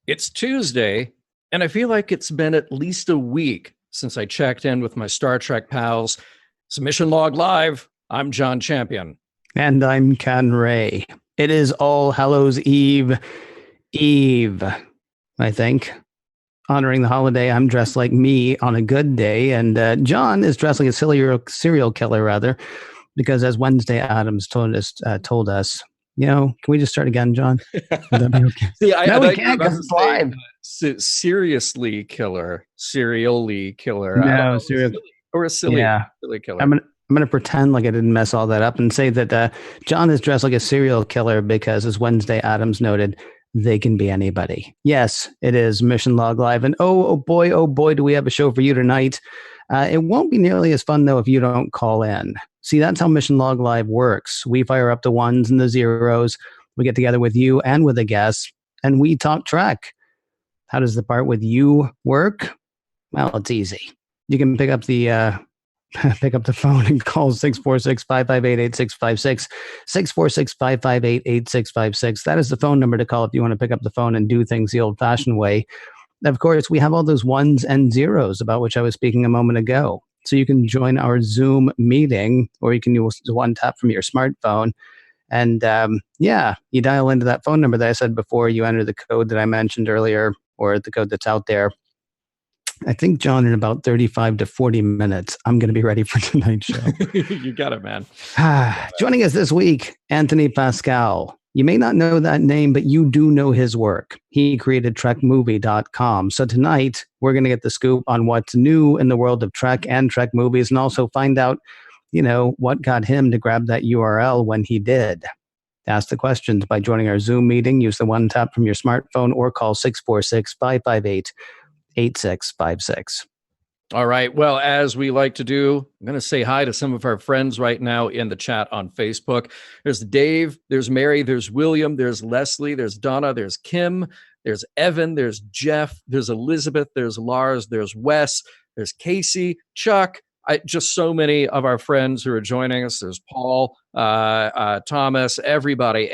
It's Tuesday, and I feel like it's been at least a week since I checked in with my Star Trek pals. Submission Log Live. I'm John Champion. And I'm Ken Ray. It is All Hallows Eve, I think. Honoring the holiday, I'm dressed like me on a good day, and John is dressed like a serial killer, rather, because as Wednesday Addams told us, can we just start again, John? Would that be okay? See, no, we can't because it's live. Seriously killer, serially killer. No, serial or a silly killer. I'm gonna pretend like I didn't mess all that up and say that John is dressed like a serial killer because, as Wednesday Addams noted, they can be anybody. Yes, it is Mission Log Live, and oh boy, do we have a show for you tonight. It won't be nearly as fun though if you don't call in. See, that's how Mission Log Live works. We fire up the ones and the zeros. We get together with you and with a guest, and we talk Trek. How does the part with you work? Well, it's easy. You can pick up the phone and call 646-558-8656, 646-558-8656. That is the phone number to call if you want to pick up the phone and do things the old-fashioned way. Of course, we have all those ones and zeros about which I was speaking a moment ago. So you can join our Zoom meeting, or you can use one tap from your smartphone. And you dial into that phone number that I said before. You enter the code that I mentioned earlier, or the code that's out there. I think, John, in about 35 to 40 minutes, I'm going to be ready for tonight's show. You got it, man. Joining us this week, Anthony Pascale. You may not know that name, but you do know his work. He created TrekMovie.com. So tonight, we're going to get the scoop on what's new in the world of Trek and Trek movies, and also find out, what got him to grab that URL when he did. Ask the questions by joining our Zoom meeting. Use the one tap from your smartphone or call 646-558-8656. All right. Well, as we like to do, I'm going to say hi to some of our friends right now in the chat on Facebook. There's Dave, there's Mary, there's William, there's Leslie, there's Donna, there's Kim, there's Evan, there's Jeff, there's Elizabeth, there's Lars, there's Wes, there's Casey, Chuck. Just so many of our friends who are joining us. There's Paul, Thomas, everybody,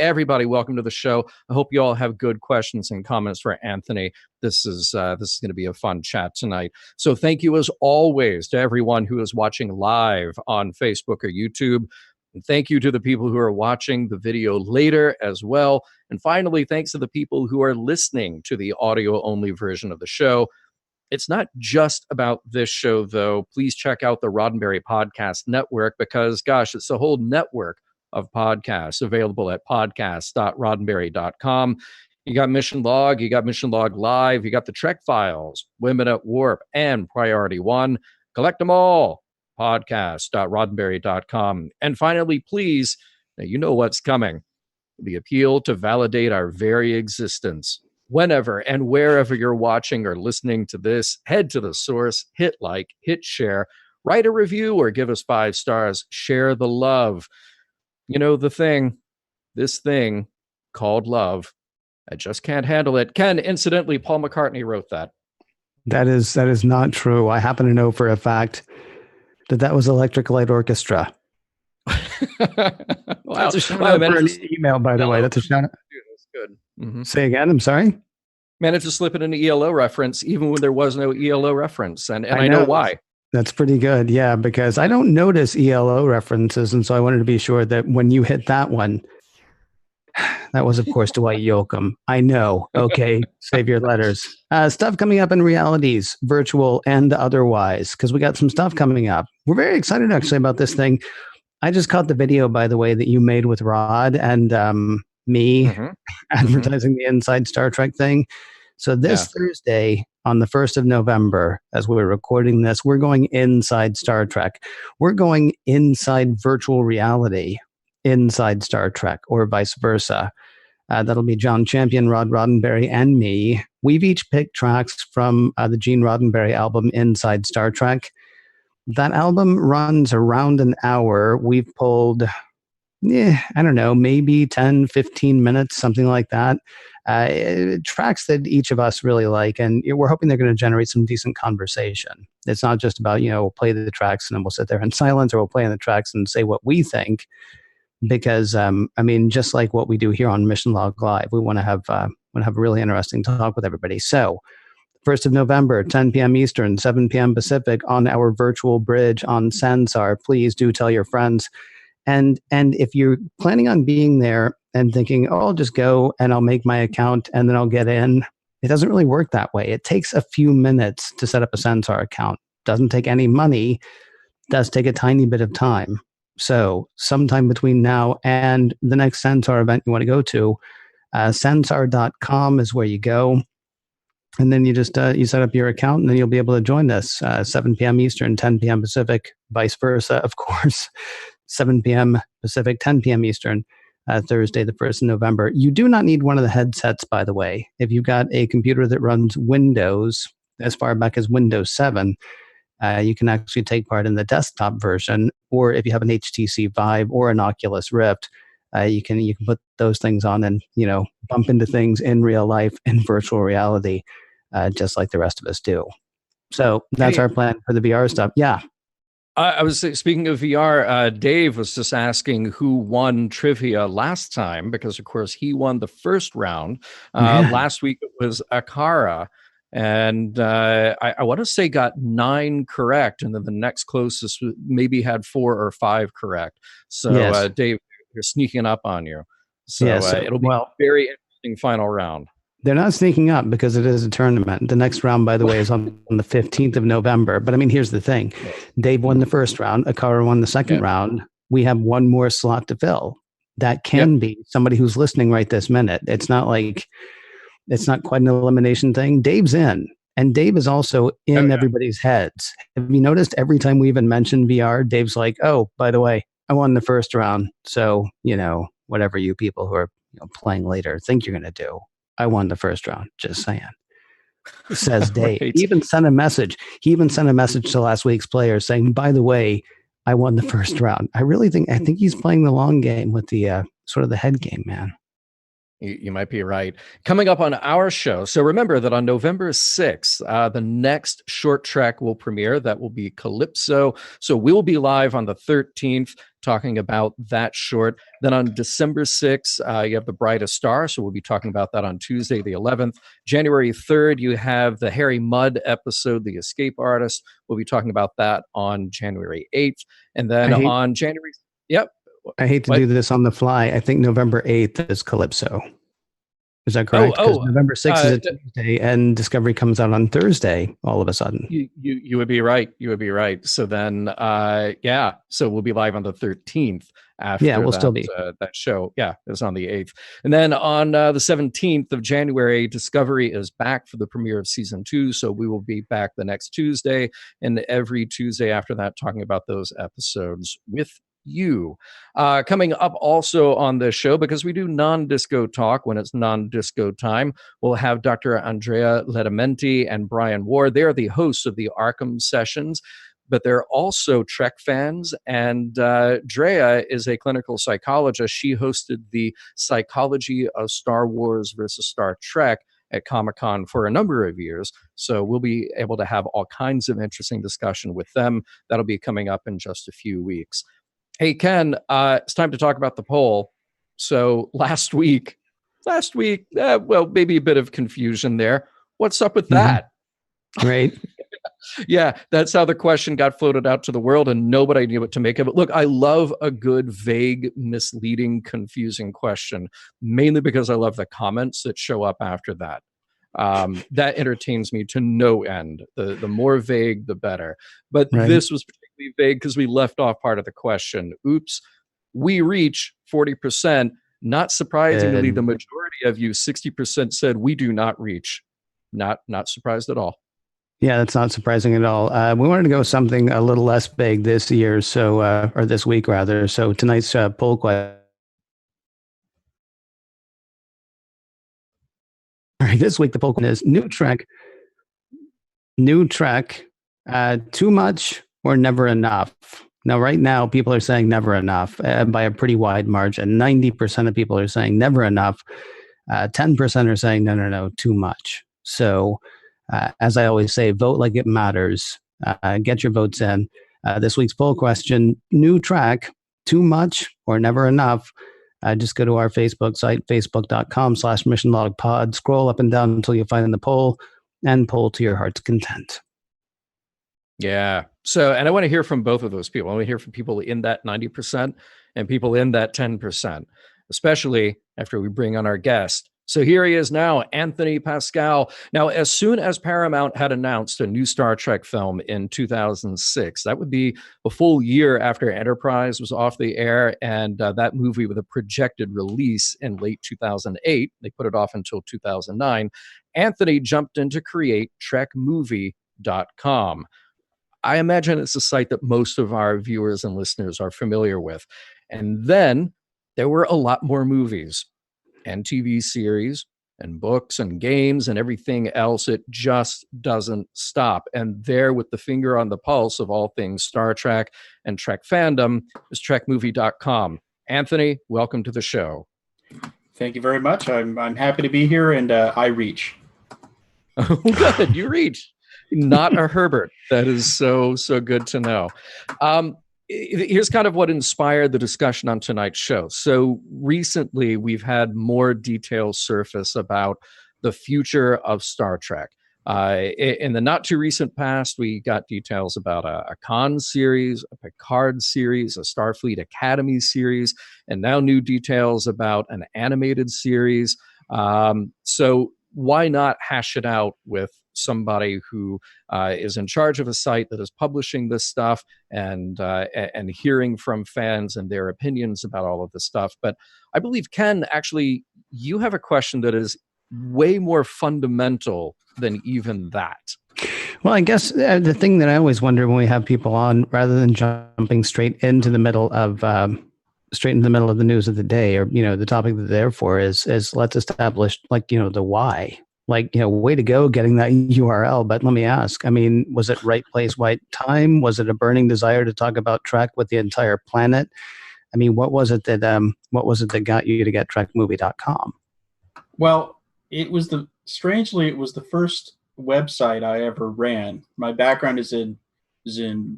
welcome to the show. I hope you all have good questions and comments for Anthony. This is going to be a fun chat tonight. So thank you as always to everyone who is watching live on Facebook or YouTube. And thank you to the people who are watching the video later as well. And finally, thanks to the people who are listening to the audio-only version of the show. It's not just about this show, though. Please check out the Roddenberry Podcast Network because, gosh, it's a whole network of podcasts available at podcast.roddenberry.com. You got Mission Log, you got Mission Log Live, you got the Trek Files, Women at Warp, and Priority One. Collect them all. Podcast.roddenberry.com. And finally, please, now you know what's coming. The appeal to validate our very existence. Whenever and wherever you're watching or listening to this, head to the source, hit like, hit share, write a review or give us 5 stars. Share the love. You know, this thing called love. I just can't handle it. Ken, incidentally, Paul McCartney wrote that. That is not true. I happen to know for a fact that was Electric Light Orchestra. That's a shout out for an email, by the way. That's a shout out. Good. Mm-hmm. Say again, I'm sorry? Managed to slip in an ELO reference even when there was no ELO reference. And I know why. That's pretty good. Yeah, because I don't notice ELO references. And so I wanted to be sure that when you hit that one, that was, of course, Dwight Yoakam. I know. Okay, save your letters. Stuff coming up in realities, virtual and otherwise, because we got some stuff coming up. We're very excited, actually, about this thing. I just caught the video, by the way, that you made with Rod and me advertising the Inside Star Trek thing. So this Thursday, on the 1st of November, as we're recording this, we're going inside Star Trek. We're going inside virtual reality, inside Star Trek, or vice versa. That'll be John Champion, Rod Roddenberry, and me. We've each picked tracks from the Gene Roddenberry album, Inside Star Trek. That album runs around an hour. We've pulled, I don't know, maybe 10, 15 minutes, something like that. Tracks that each of us really like, and we're hoping they're going to generate some decent conversation. It's not just about, we'll play the tracks and then we'll sit there in silence, or we'll play in the tracks and say what we think. Because, just like what we do here on Mission Log Live, we want to have going to have a really interesting talk with everybody. So 1st of November, 10 p.m. Eastern, 7 p.m. Pacific on our virtual bridge on Sansar. Please do tell your friends. And if you're planning on being there and thinking, oh, I'll just go and I'll make my account and then I'll get in, it doesn't really work that way. It takes a few minutes to set up a Sansar account. Doesn't take any money, does take a tiny bit of time. So sometime between now and the next Sansar event you want to go to, sansar.com is where you go. And then you just you set up your account, and then you'll be able to join us 7 p.m. Eastern, 10 p.m. Pacific, vice versa, of course. 7 p.m. Pacific, 10 p.m. Eastern, Thursday, the 1st of November. You do not need one of the headsets, by the way. If you've got a computer that runs Windows, as far back as Windows 7, you can actually take part in the desktop version. Or if you have an HTC Vive or an Oculus Rift, you can put those things on and bump into things in real life in virtual reality, just like the rest of us do. So that's our plan for the VR stuff. Yeah. I was speaking of VR. Dave was just asking who won trivia last time, because of course he won the first round. Last week it was Akara, and I want to say got 9 correct, and then the next closest maybe had 4 or 5 correct. So yes. Dave, you're sneaking up on you. So it'll be a very interesting final round. They're not sneaking up because it is a tournament. The next round, by the way, is on the 15th of November. But I mean, here's the thing. Dave won the first round. Akara won the second round. We have one more slot to fill. That can be somebody who's listening right this minute. It's not quite an elimination thing. Dave's in. And Dave is also in everybody's heads. Have you noticed every time we even mention VR, Dave's like, oh, by the way, I won the first round. So, whatever you people who are playing later think you're going to do. I won the first round, just saying. Says Dave. Right. He even sent a message to last week's players saying, by the way, I won the first round. I think he's playing the long game with the sort of the head game, man. You might be right. Coming up on our show. So remember that on November 6th, the next short trek will premiere. That will be Calypso. So we'll be live on the 13th talking about that short. Then on December 6th, you have The Brightest Star. So we'll be talking about that on Tuesday, the 11th. January 3rd, you have the Harry Mudd episode, The Escape Artist. We'll be talking about that on January 8th. And then on January... Yep. I hate to do this on the fly. I think November 8th is Calypso. Is that correct? Because November 6th is a Tuesday, and Discovery comes out on Thursday all of a sudden. You would be right. You would be right. So then, so we'll be live on the 13th after we'll still be. That show. Yeah, it's on the 8th. And then on the 17th of January, Discovery is back for the premiere of season 2. So we will be back the next Tuesday and every Tuesday after that talking about those episodes with you. Coming up also on this show, because we do non-disco talk when it's non-disco time, we'll have Dr. Andrea Lettamenti and Brian Ward. They're the hosts of the Arkham Sessions, but they're also Trek fans. And Drea is a clinical psychologist. She hosted the Psychology of Star Wars versus Star Trek at Comic-Con for a number of years. So we'll be able to have all kinds of interesting discussion with them. That'll be coming up in just a few weeks. Hey, Ken, it's time to talk about the poll. So last week, maybe a bit of confusion there. What's up with that? Right. Yeah, that's how the question got floated out to the world, and nobody knew what to make of it. Look, I love a good, vague, misleading, confusing question, mainly because I love the comments that show up after that. That entertains me to no end. The more vague, the better. But this was particularly vague because we left off part of the question. Oops. We reach 40%. Not surprisingly, the majority of you, 60%, said we do not reach. Not surprised at all. Yeah, that's not surprising at all. We wanted to go something a little less big this year, or this week rather. So tonight's poll question. All right, this week the poll question is new Trek, too much or never enough? Now, right now, people are saying never enough by a pretty wide margin. 90% of people are saying never enough. 10% are saying no, too much. So, as I always say, vote like it matters. Get your votes in. This week's poll question, new Trek, too much or never enough? Just go to our Facebook site, facebook.com/missionlogpod. Scroll up and down until you find the poll, and poll to your heart's content. Yeah. So, and I want to hear from both of those people. I want to hear from people in that 90% and people in that 10%, especially after we bring on our guest. So here he is now, Anthony Pascale. Now, as soon as Paramount had announced a new Star Trek film in 2006, that would be a full year after Enterprise was off the air, and that movie with a projected release in late 2008, they put it off until 2009, Anthony jumped in to create TrekMovie.com. I imagine it's a site that most of our viewers and listeners are familiar with. And then there were a lot more movies and TV series and books and games and everything else. It just doesn't stop. And there, with the finger on the pulse of all things Star Trek and Trek fandom, is TrekMovie.com. Anthony, welcome to the show. Thank you very much. I'm happy to be here, and I reach. Oh, good. You reach. Not a Herbert. That is so good to know. Here's kind of what inspired the discussion on tonight's show. So recently, we've had more details surface about the future of Star Trek. In the not too recent past, we got details about a Khan series, a Picard series, a Starfleet Academy series, and now new details about an animated series. So why not hash it out with somebody who is in charge of a site that is publishing this stuff and hearing from fans and their opinions about all of this stuff. But I believe, Ken, actually, you have a question that is way more fundamental than even that. Well, I guess the thing that I always wonder when we have people on, rather than jumping straight into the middle of the news of the day, or the topic that they're there for, is let's establish the why. Way to go getting that URL. But let me ask, was it right place, right time? Was it a burning desire to talk about Trek with the entire planet? What was it that got you to get TrekMovie.com? Well, it was the first website I ever ran. My background is in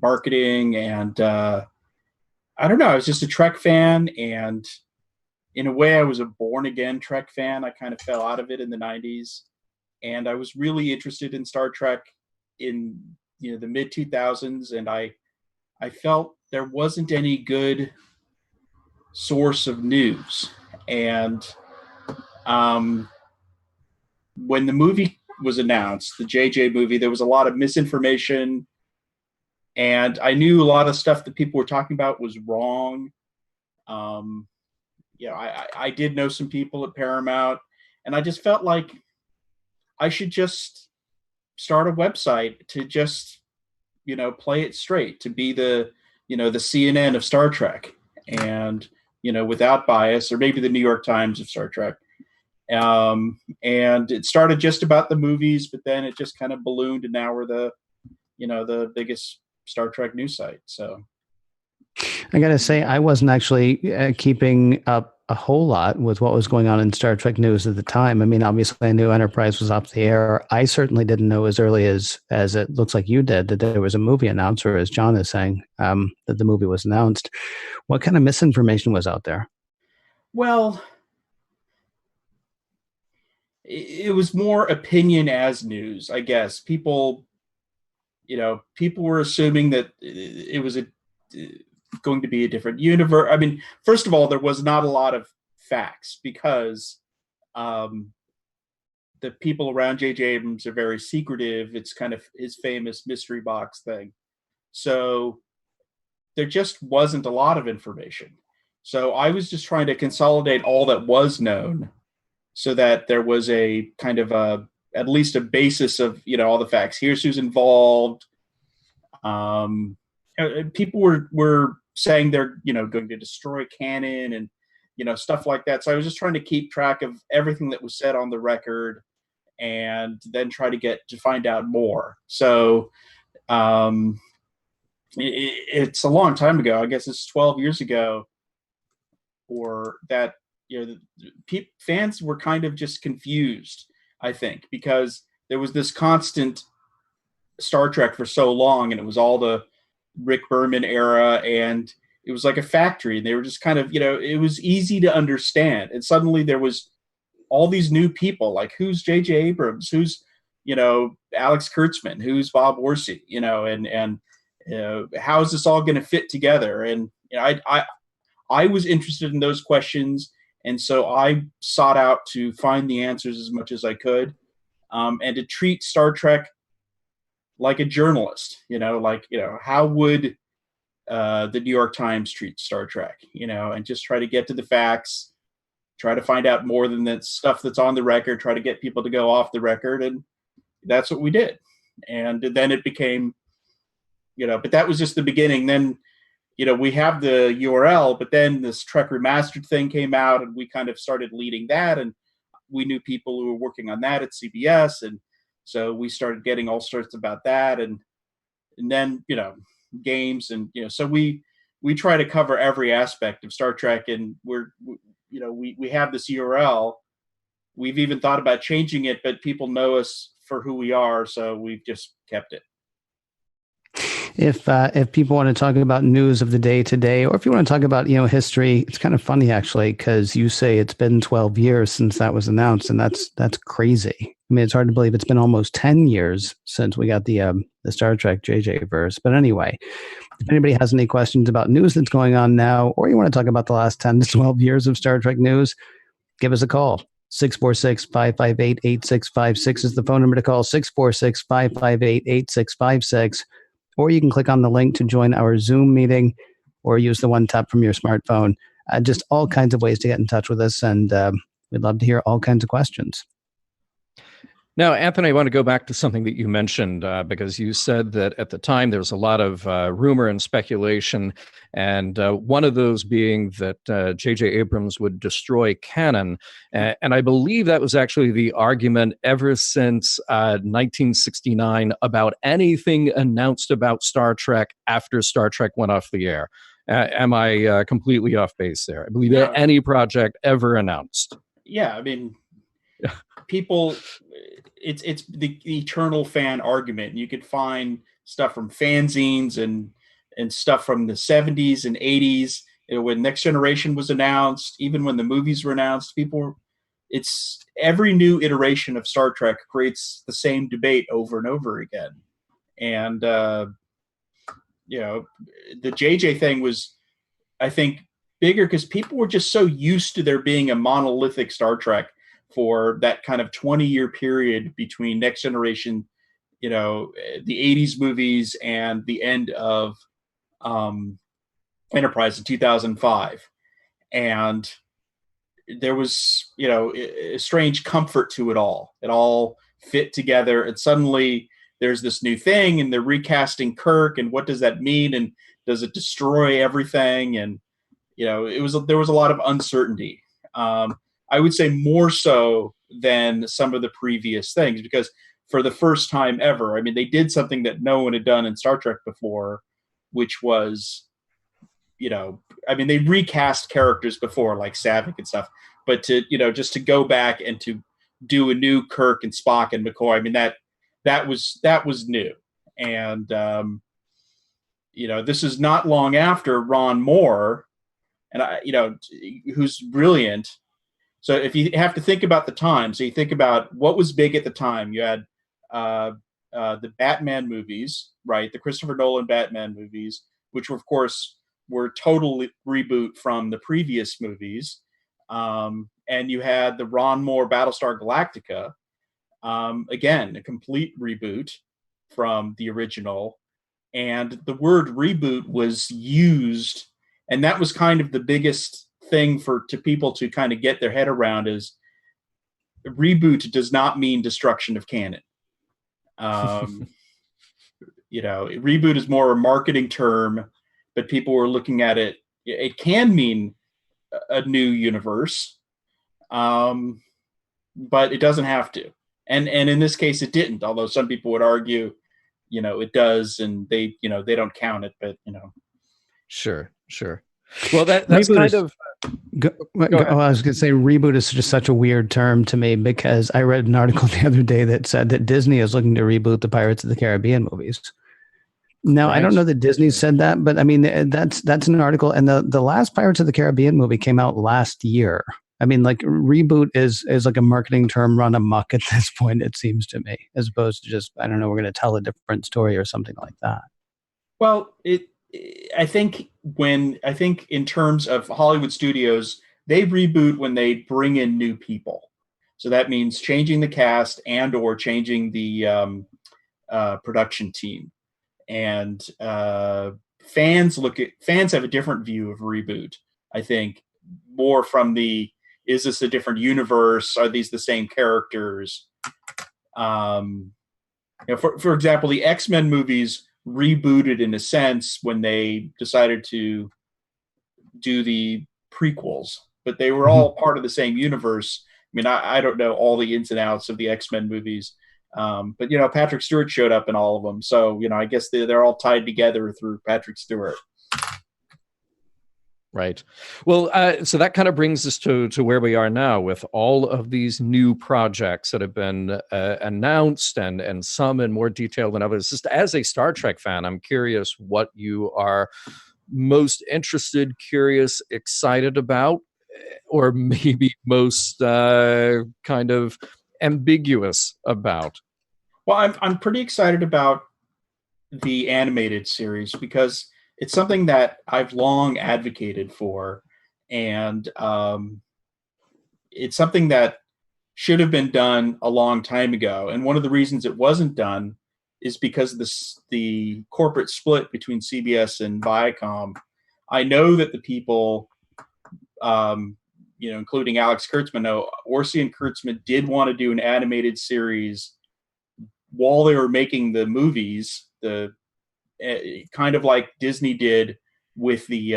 marketing, and I don't know, I was just a Trek fan, and in a way I was a born again Trek fan. I kind of fell out of it in the 90s. And I was really interested in Star Trek in the mid 2000s, and I felt there wasn't any good source of news. And when the movie was announced, the JJ movie, there was a lot of misinformation, and I knew a lot of stuff that people were talking about was wrong. I did know some people at Paramount, and I just felt like I should just start a website to just, play it straight, to be the CNN of Star Trek, and, without bias, or maybe the New York Times of Star Trek. And it started just about the movies, but then it just kind of ballooned, and now we're the biggest Star Trek news site. So I got to say, I wasn't actually keeping up a whole lot with what was going on in Star Trek news at the time. Obviously, I knew Enterprise was off the air. I certainly didn't know as early as it looks like you did, that there was a movie announced, or as John is saying, that the movie was announced. What kind of misinformation was out there? Well, it was more opinion as news, I guess. People were assuming that it was going to be a different universe. First of all, there was not a lot of facts, because the people around J.J. Abrams are very secretive. It's kind of his famous mystery box thing. So there just wasn't a lot of information. So I was just trying to consolidate all that was known, so that there was a kind of at least a basis of, all the facts. Here's who's involved. People were saying they're, going to destroy canon and, stuff like that. So I was just trying to keep track of everything that was said on the record, and then try to find out more. So it's a long time ago. I guess it's 12 years ago, or that, fans were kind of just confused, I think, because there was this constant Star Trek for so long, and it was all the Rick Berman era, and it was like a factory, and they were just kind of, it was easy to understand. And suddenly there was all these new people, like who's J.J. Abrams, who's, Alex Kurtzman, who's Bob Orsi, and how is this all going to fit together? And I was interested in those questions, and so I sought out to find the answers as much as I could, and to treat Star Trek like a journalist. How would the New York Times treat Star Trek? And just try to get to the facts, try to find out more than that stuff that's on the record, try to get people to go off the record, and that's what we did. And then it became, but that was just the beginning. Then, we have the URL, but then this Trek Remastered thing came out, and we kind of started leading that, and we knew people who were working on that at CBS, and so we started getting all sorts about that, and then games, and so we try to cover every aspect of Star Trek, and we have this URL. We've even thought about changing it, but people know us for who we are, so we've just kept it. If people want to talk about news of the day today, or if you want to talk about history, it's kind of funny actually, because you say it's been 12 years since that was announced, and that's crazy. I mean, it's hard to believe it's been almost 10 years since we got the Star Trek JJ verse. But anyway, if anybody has any questions about news that's going on now, or you want to talk about the last 10 to 12 years of Star Trek news, give us a call. 646-558-8656 is the phone number to call. 646-558-8656. Or you can click on the link to join our Zoom meeting, or use the one tap from your smartphone. Just all kinds of ways to get in touch with us, and we'd love to hear all kinds of questions. Now, Anthony, I want to go back to something that you mentioned, because you said that at the time there was a lot of rumor and speculation, and one of those being that J.J. Abrams would destroy canon. And I believe that was actually the argument ever since 1969 about anything announced about Star Trek after Star Trek went off the air. Am I completely off base there? I believe that any project ever announced. Yeah, I mean, people... It's the eternal fan argument. You could find stuff from fanzines and stuff from the 70s and 80s. When Next Generation was announced, even when the movies were announced, it's every new iteration of Star Trek creates the same debate over and over again. And the JJ thing was, I think, bigger because people were just so used to there being a monolithic Star Trek for that kind of 20-year period between Next Generation, the 80s movies, and the end of Enterprise in 2005. And there was, a strange comfort to it all. It all fit together. And suddenly there's this new thing, and they're recasting Kirk, and what does that mean? And does it destroy everything? And, there was a lot of uncertainty. I would say more so than some of the previous things, because for the first time ever, I mean, they did something that no one had done in Star Trek before, which was, they recast characters before, like Savick and stuff, but to, just to go back and to do a new Kirk and Spock and McCoy, I mean, that was new. And, this is not long after Ron Moore, and who's brilliant. So if you have to think about the time, so you think about what was big at the time. You had the Batman movies, right? The Christopher Nolan Batman movies, which of course were total reboot from the previous movies. And you had the Ron Moore Battlestar Galactica, again, a complete reboot from the original. And the word reboot was used, and that was kind of the biggest thing to people to kind of get their head around, is reboot does not mean destruction of canon. Reboot is more a marketing term, but people were looking at it. It can mean a new universe, but it doesn't have to. And in this case, it didn't. Although some people would argue, it does, and they don't count it. But Sure. Well, that's kind of. I was going to say reboot is just such a weird term to me, because I read an article the other day that said that Disney is looking to reboot the Pirates of the Caribbean movies. No, Right. I don't know that Disney said that, but I mean that's an article. And the last Pirates of the Caribbean movie came out last year. I mean, like reboot is like a marketing term run amok at this point, it seems to me, as opposed to just, I don't know, we're going to tell a different story or something like that. Well, I think in terms of Hollywood studios, they reboot when they bring in new people. So that means changing the cast and or changing the production team. And fans have a different view of reboot. I think more from is this a different universe? Are these the same characters? For example, the X-Men movies rebooted in a sense when they decided to do the prequels, but they were all part of the same universe. I mean, I don't know all the ins and outs of the X-Men movies, but Patrick Stewart showed up in all of them, so I guess they're all tied together through Patrick Stewart. Right. Well, so that kind of brings us to where we are now with all of these new projects that have been announced, and some in more detail than others. Just as a Star Trek fan, I'm curious what you are most interested, curious, excited about, or maybe most kind of ambiguous about. Well, I'm pretty excited about the animated series because it's something that I've long advocated for, and it's something that should have been done a long time ago. And one of the reasons it wasn't done is because of the corporate split between CBS and Viacom. I know that the people, including Alex Kurtzman, Orsi and Kurtzman did want to do an animated series while they were making the movies, kind of like Disney did with the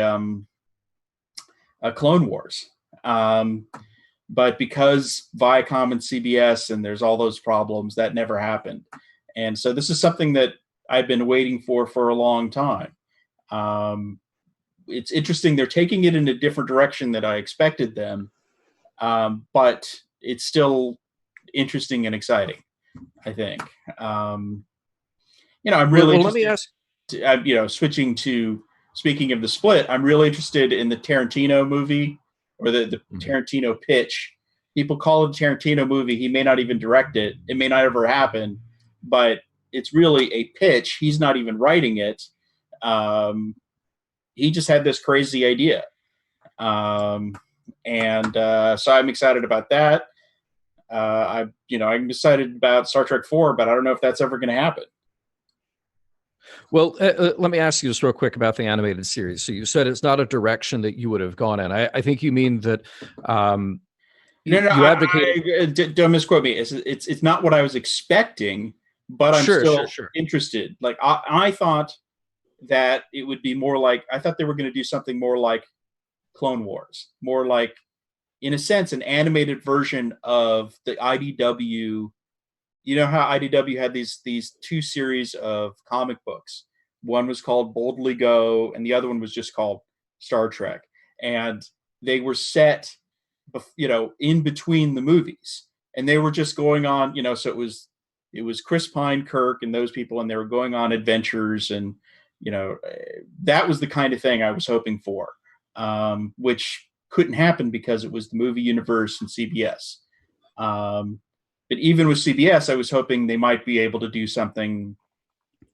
Clone Wars. But because Viacom and CBS and there's all those problems, that never happened. And so this is something that I've been waiting for a long time. It's interesting. They're taking it in a different direction than I expected them. But it's still interesting and exciting, I think. I'm really let me ask. Switching to, speaking of the split, I'm really interested in the Tarantino movie, or the Tarantino pitch. People call it a Tarantino movie. He may not even direct it. It may not ever happen, but it's really a pitch. He's not even writing it. He just had this crazy idea. So I'm excited about that. I'm excited about Star Trek 4, but I don't know if that's ever going to happen. Well, let me ask you just real quick about the animated series. So you said it's not a direction that you would have gone in. I think you mean that you advocate. Don't misquote me. It's not what I was expecting, but I'm still interested. Like I thought that it would be more like, I thought they were going to do something more like Clone Wars, more like, in a sense, an animated version of the IDW. You know how IDW had these two series of comic books. One was called Boldly Go, and the other one was just called Star Trek. And they were set, in between the movies, and they were just going on. So it was Chris Pine, Kirk, and those people, and they were going on adventures, and that was the kind of thing I was hoping for, which couldn't happen because it was the movie universe and CBS. But even with CBS, I was hoping they might be able to do something,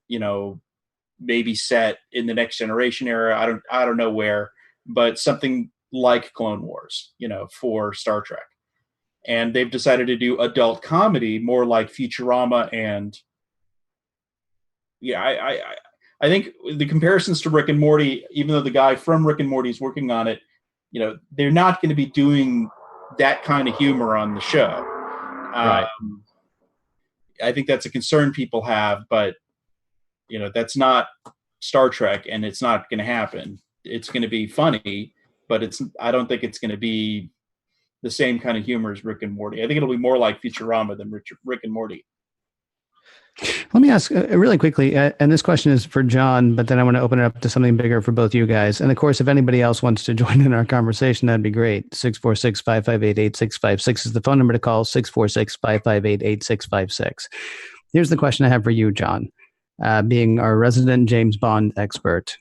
maybe set in the Next Generation era. I don't know where, but something like Clone Wars, for Star Trek. And they've decided to do adult comedy more like Futurama. And I think the comparisons to Rick and Morty, even though the guy from Rick and Morty is working on it, they're not going to be doing that kind of humor on the show. Right. I think that's a concern people have, but that's not Star Trek, and it's not going to happen. It's going to be funny, but I don't think it's going to be the same kind of humor as Rick and Morty. I think it'll be more like Futurama than Rick and Morty. Let me ask really quickly, and this question is for John, but then I want to open it up to something bigger for both you guys. And of course, if anybody else wants to join in our conversation, that'd be great. 646-558-8656 is the phone number to call, 646-558-8656. Here's the question I have for you, John. being our resident James Bond expert,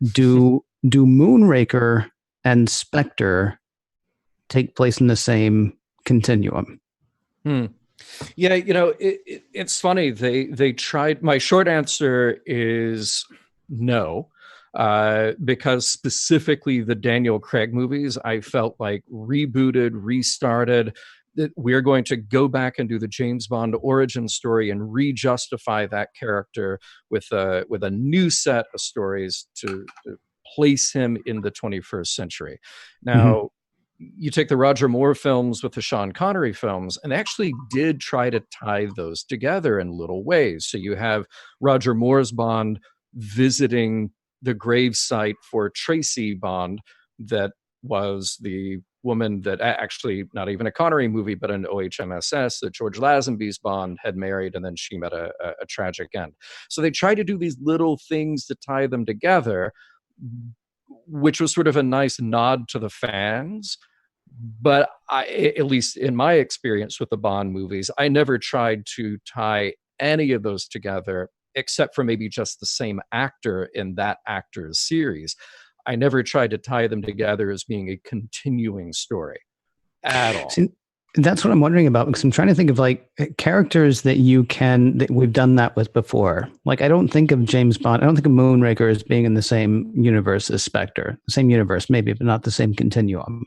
do Moonraker and Spectre take place in the same continuum? Yeah, it's funny. They tried. My short answer is no, because specifically the Daniel Craig movies, I felt like rebooted, restarted. That we're going to go back and do the James Bond origin story and re-justify that character with a new set of stories to place him in the 21st century. Now, you take the Roger Moore films with the Sean Connery films, and they actually did try to tie those together in little ways. So you have Roger Moore's Bond visiting the gravesite for Tracy Bond, that was the woman that actually, not even a Connery movie, but an OHMSS that George Lazenby's Bond had married, and then she met a tragic end. So they tried to do these little things to tie them together, which was sort of a nice nod to the fans. But at least in my experience with the Bond movies, I never tried to tie any of those together, except for maybe just the same actor in that actor's series. I never tried to tie them together as being a continuing story at all. See, that's what I'm wondering about, because I'm trying to think of like characters that we've done that with before. Like, I don't think of James Bond. I don't think of Moonraker as being in the same universe as Spectre. The same universe, maybe, but not the same continuum.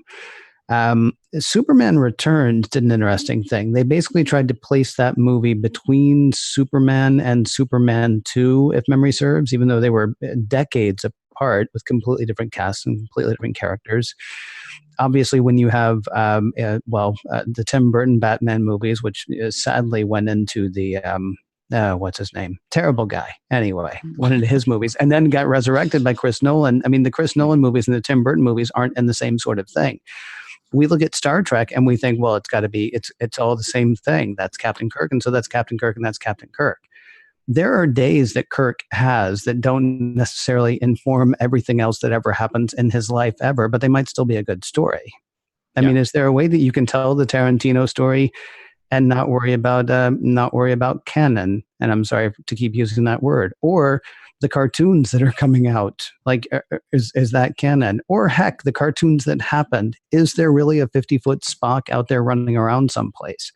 Superman Returns did an interesting thing. They basically tried to place that movie between Superman and Superman 2, if memory serves, even though they were decades apart with completely different casts and completely different characters. Obviously, when you have, the Tim Burton Batman movies, which sadly went into the, what's his name? Terrible guy. Anyway, went into his movies and then got resurrected by Chris Nolan. I mean, the Chris Nolan movies and the Tim Burton movies aren't in the same sort of thing. We look at Star Trek and we think, well, it's got to be, it's all the same thing. That's Captain Kirk. And so that's Captain Kirk and that's Captain Kirk. There are days that Kirk has that don't necessarily inform everything else that ever happens in his life ever, but they might still be a good story. I mean, is there a way that you can tell the Tarantino story and not worry about canon? And I'm sorry to keep using that word. Or the cartoons that are coming out, like, is that canon? Or heck, the cartoons that happened, is there really a 50-foot Spock out there running around someplace?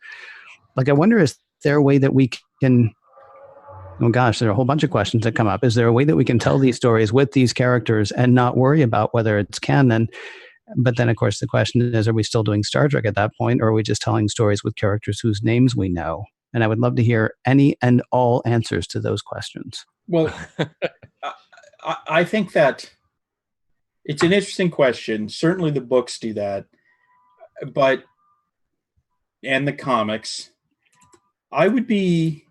Like, I wonder, is there a way that we can, oh gosh, there are a whole bunch of questions that come up. Is there a way that we can tell these stories with these characters and not worry about whether it's canon? But then, of course, the question is, are we still doing Star Trek at that point, or are we just telling stories with characters whose names we know? And I would love to hear any and all answers to those questions. Well, I think that it's an interesting question. Certainly the books do that, and the comics. I would be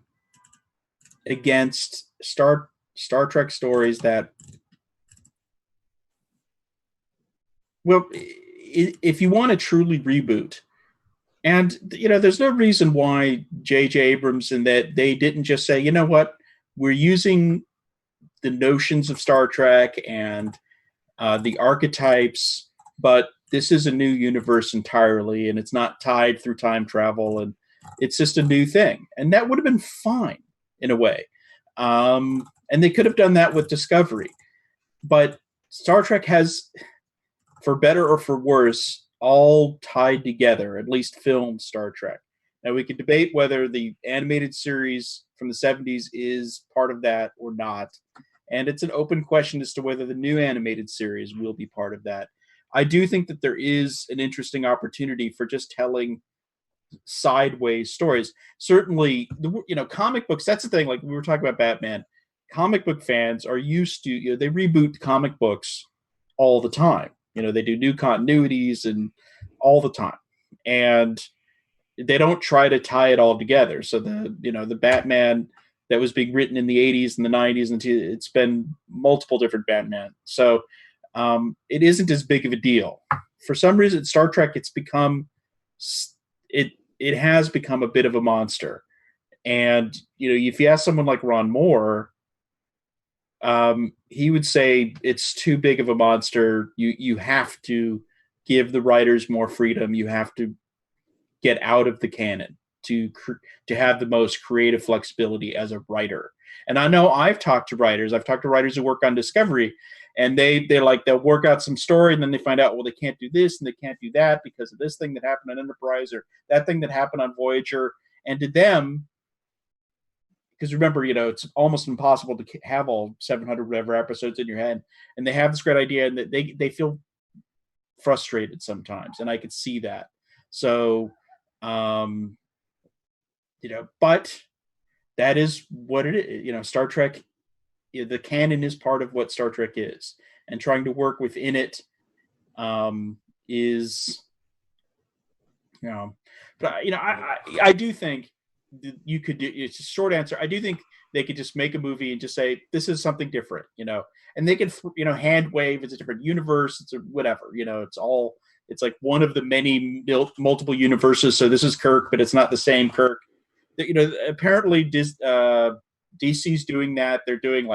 against Star Trek stories that, well, if you want to truly reboot, and there's no reason why J.J. Abrams and that they didn't just say, you know what, we're using the notions of Star Trek and the archetypes, but this is a new universe entirely, and it's not tied through time travel, and it's just a new thing. And that would have been fine in a way. And they could have done that with Discovery. But Star Trek has, for better or for worse, all tied together, at least film Star Trek. Now, we could debate whether the animated series from the 70s is part of that or not. And it's an open question as to whether the new animated series will be part of that. I do think that there is an interesting opportunity for just telling sideways stories. Certainly, comic books, that's the thing. Like, we were talking about Batman. Comic book fans are used to, they reboot comic books all the time. They do new continuities and all the time. And they don't try to tie it all together. So the Batman that was being written in the 80s and the 90s, and it's been multiple different Batman. So it isn't as big of a deal. For some reason, Star Trek, it has become a bit of a monster. And, if you ask someone like Ron Moore, he would say it's too big of a monster. You have to give the writers more freedom. You have to get out of the canon to have the most creative flexibility as a writer. And I know I've talked to writers who work on Discovery, and they'll work out some story, and then they find out, well, they can't do this and they can't do that because of this thing that happened on Enterprise or that thing that happened on Voyager. And to them, because remember, it's almost impossible to have all 700 whatever episodes in your head, and they have this great idea, and they feel frustrated sometimes, and I could see that. So, but that is what it is. Star Trek, the canon is part of what Star Trek is, and trying to work within it is, but I do think you could do. It's a short answer. I do think they could just make a movie and just say this is something different, and they could hand wave. It's a different universe. It's a whatever, it's like one of the many multiple universes. So this is Kirk, but it's not the same Kirk. Apparently DC's doing that. They're doing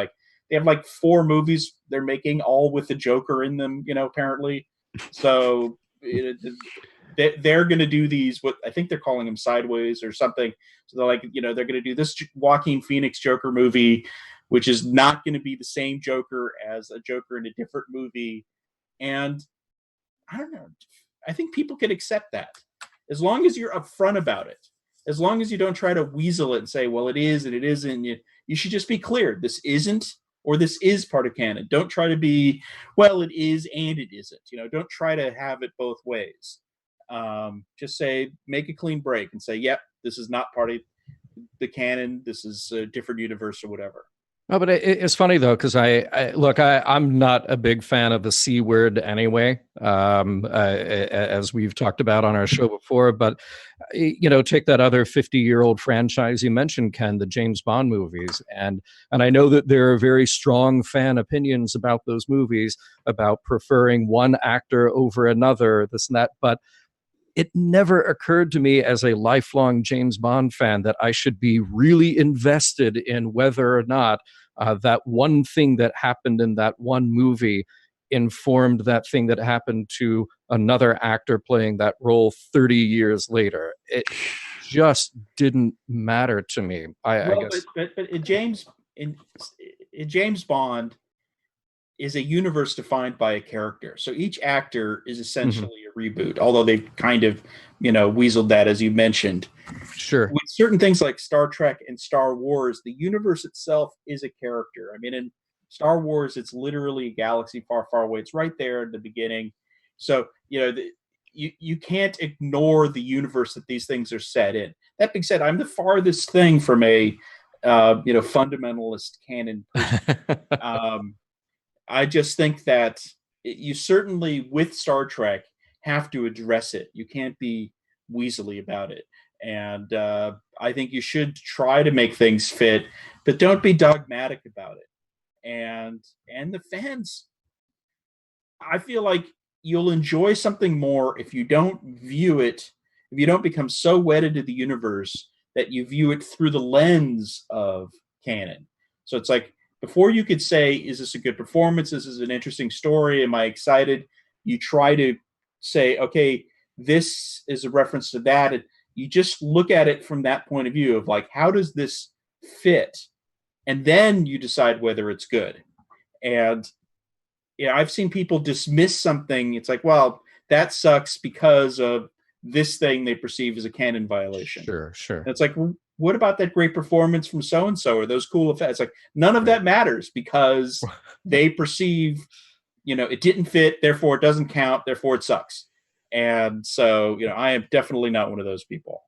they have 4 movies they're making, all with the Joker in them, apparently. So they're going to do these, what I think they're calling them sideways or something. So they're they're going to do this Joaquin Phoenix Joker movie, which is not going to be the same Joker as a Joker in a different movie. And I don't know. I think people can accept that as long as you're upfront about it. As long as you don't try to weasel it and say, well, it is and it isn't. You should just be clear. This isn't, or this is part of canon. Don't try to be, well, it is and it isn't. Don't try to have it both ways. Just say, make a clean break and say, yep, this is not part of the canon. This is a different universe or whatever. No, but it's funny though, because I'm not a big fan of the C word anyway, as we've talked about on our show before. But take that other 50-year-old franchise you mentioned, Ken, the James Bond movies, and I know that there are very strong fan opinions about those movies, about preferring one actor over another, this and that, but it never occurred to me as a lifelong James Bond fan that I should be really invested in whether or not that one thing that happened in that one movie informed that thing that happened to another actor playing that role 30 years later. It just didn't matter to me. I guess. But in James Bond is a universe defined by a character. So each actor is essentially a reboot, although they've kind of, weaseled that, as you mentioned. Sure. With certain things like Star Trek and Star Wars, the universe itself is a character. I mean, in Star Wars, it's literally a galaxy far, far away. It's right there at the beginning. So, you can't ignore the universe that these things are set in. That being said, I'm the farthest thing from a, fundamentalist canon person. I just think that you certainly, with Star Trek, have to address it. You can't be weaselly about it. And I think you should try to make things fit, but don't be dogmatic about it. And the fans, I feel like you'll enjoy something more if you don't become so wedded to the universe that you view it through the lens of canon. So it's like, before you could say, is this a good performance? This is an interesting story. Am I excited? You try to say, okay, this is a reference to that. And you just look at it from that point of view of how does this fit? And then you decide whether it's good. And I've seen people dismiss something. It's like, well, that sucks because of this thing they perceive as a canon violation. Sure. And it's like, what about that great performance from so-and-so or those cool effects? Like, none of that matters because they perceive, it didn't fit, therefore it doesn't count, therefore it sucks. And so, I am definitely not one of those people.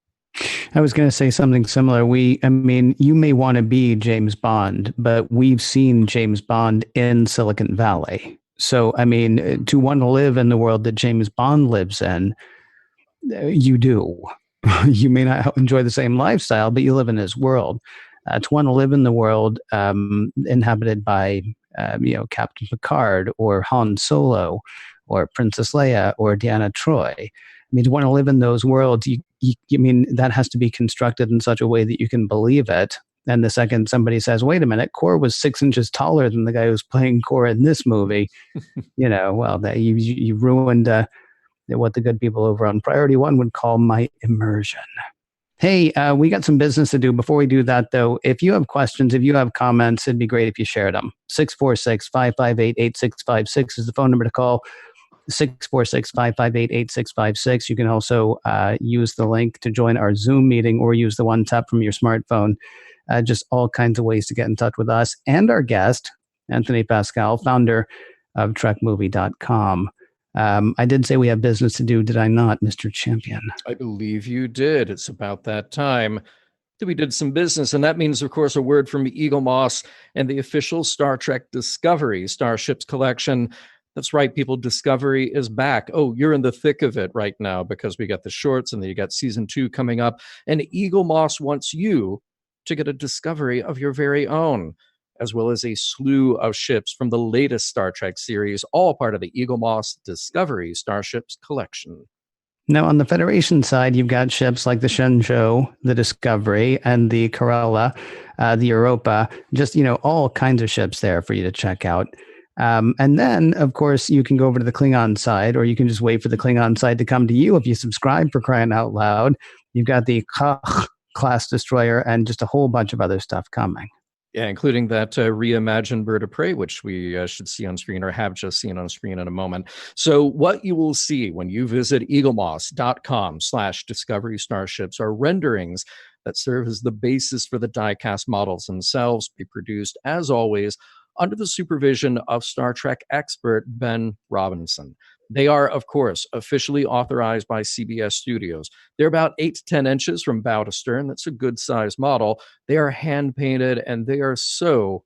I was going to say something similar. You may want to be James Bond, but we've seen James Bond in Silicon Valley. So, to want to live in the world that James Bond lives in, you do. You may not enjoy the same lifestyle, but you live in his world. To want to live in the world inhabited by, Captain Picard or Han Solo or Princess Leia or Deanna Troi. To want to live in those worlds, that has to be constructed in such a way that you can believe it. And the second somebody says, wait a minute, Kor was 6 inches taller than the guy who's playing Kor in this movie, you ruined what the good people over on Priority One would call my immersion. Hey, we got some business to do. Before we do that, though, if you have questions, if you have comments, it'd be great if you shared them. 646-558-8656 is the phone number to call. 646-558-8656. You can also use the link to join our Zoom meeting or use the one tap from your smartphone. Just all kinds of ways to get in touch with us and our guest, Anthony Pascale, founder of TrekMovie.com. I did say we have business to do, did I not, Mr. Champion? I believe you did. It's about that time that we did some business. And that means, of course, a word from Eagle Moss and the official Star Trek Discovery Starships collection. That's right, people. Discovery is back. Oh, you're in the thick of it right now because we got the shorts and then you got season 2 coming up. And Eagle Moss wants you to get a Discovery of your very own, as well as a slew of ships from the latest Star Trek series, all part of the Eagle Moss Discovery Starships collection. Now, on the Federation side, you've got ships like the Shenzhou, the Discovery, and the Corella, the Europa, just, all kinds of ships there for you to check out. And then, of course, you can go over to the Klingon side, or you can just wait for the Klingon side to come to you if you subscribe, for crying out loud. You've got the class destroyer and just a whole bunch of other stuff coming. Yeah, including that reimagined Bird of Prey, which we should see on screen or have just seen on screen in a moment. So what you will see when you visit eaglemoss.com/discovery starships are renderings that serve as the basis for the die-cast models themselves, be produced, as always, under the supervision of Star Trek expert Ben Robinson. They are, of course, officially authorized by CBS Studios. They're about 8 to 10 inches from bow to stern. That's a good size model. They are hand-painted, and they are so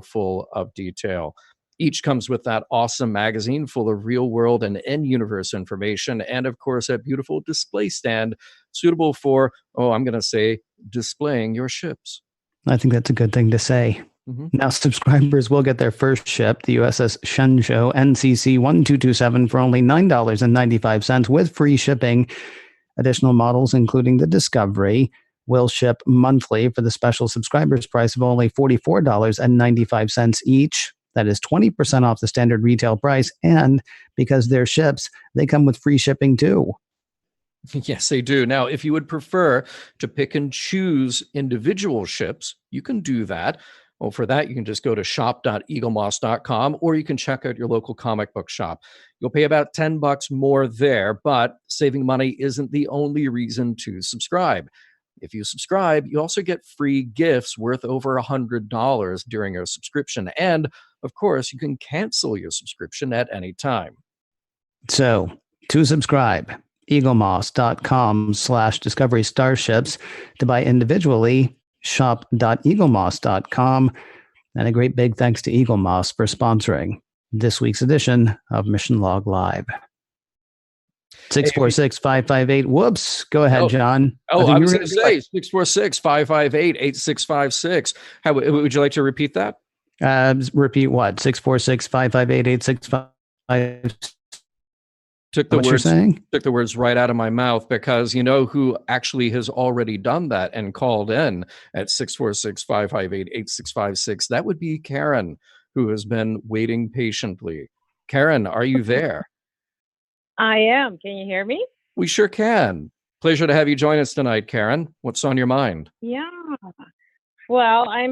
full of detail. Each comes with that awesome magazine full of real-world and in-universe information, and, of course, a beautiful display stand suitable for, I'm going to say, displaying your ships. I think that's a good thing to say. Now, subscribers will get their first ship, the USS Shenzhou NCC 1227, for only $9.95 with free shipping. Additional models, including the Discovery, will ship monthly for the special subscribers price of only $44.95 each. That is 20% off the standard retail price. And because they're ships, they come with free shipping too. Yes, they do. Now, if you would prefer to pick and choose individual ships, you can do that. Well, for that, you can just go to shop.eaglemoss.com, or you can check out your local comic book shop. You'll pay about $10 more there, but saving money isn't the only reason to subscribe. If you subscribe, you also get free gifts worth over $100 during your subscription. And, of course, you can cancel your subscription at any time. So, to subscribe, eaglemoss.com/discovery starships. To buy individually, shop.eaglemoss.com. And a great big thanks to Eagle Moss for sponsoring this week's edition of Mission Log Live. 646-558. Whoops. Go ahead, John. I was going to say 646-558-8656. How would you like to repeat that? Repeat what? 646-558-8656. Took the words right out of my mouth, because you know who actually has already done that and called in at 646-558-8656? That would be Karen, who has been waiting patiently. Karen, are you there? I am. Can you hear me? We sure can. Pleasure to have you join us tonight, Karen. What's on your mind? Yeah. Well, I